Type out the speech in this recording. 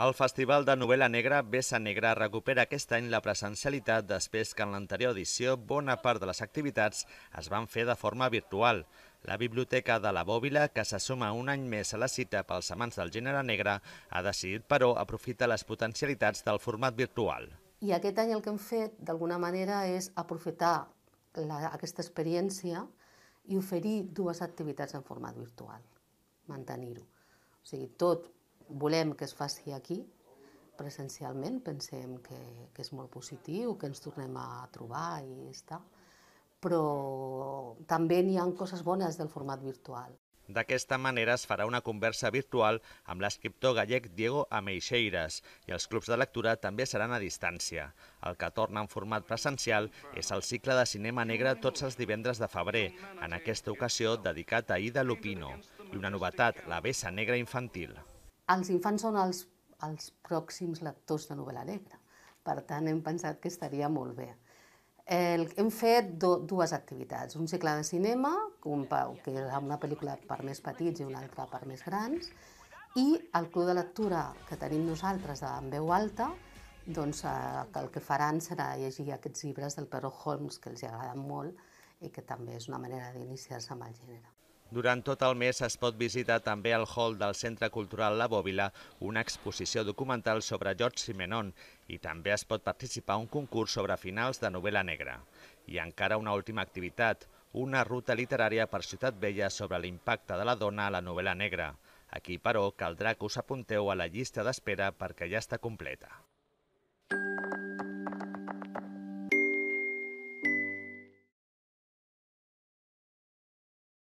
El Festival de Novel·la Negra Vessa Negra recupera aquest any la presencialitat després que en l'anterior edició bona part de les activitats es van fer de forma virtual. La Biblioteca de la Bòbila, que se suma un any més a la cita pels amants del gènere negre, ha decidit, però, aprofitar les potencialitats del format virtual. I aquest any el que hem fet, d'alguna manera, és aprofitar aquesta experiència i oferir dues activitats en format virtual, mantenir-ho. O sigui, tot volem que es faci aquí, presencialment, pensem que és molt positiu, que ens tornem a trobar i està, però també n'hi ha coses bones del format virtual. D'aquesta manera es farà una conversa virtual amb l'escriptor gallec Diego Ameixeiras i els clubs de lectura també seran a distància. El que torna en format presencial és el cicle de cinema negre tots els divendres de febrer, en aquesta ocasió dedicat a Ida Lupino. I una novetat, la Vessa Negra infantil. Els infants són els pròxims lectors de novel·la negra, per tant hem pensat que estaria molt bé. Hem fet dues activitats, un cicle de cinema, que és una pel·lícula per més petits i una altra per més grans, i el club de lectura que tenim nosaltres en veu alta, doncs el que faran serà llegir aquests llibres del Sherlock Holmes, que els agraden molt i que també és una manera d'iniciar-se amb el gènere. Durant tot el mes es pot visitar també al hall del Centre Cultural La Bòbila una exposició documental sobre George Simenon i també es pot participar a un concurs sobre finals de novel·la negra. I encara una última activitat, una ruta literària per Ciutat Vella sobre l'impacte de la dona a la novel·la negra. Aquí, però, caldrà que us apunteu a la llista d'espera perquè ja està completa.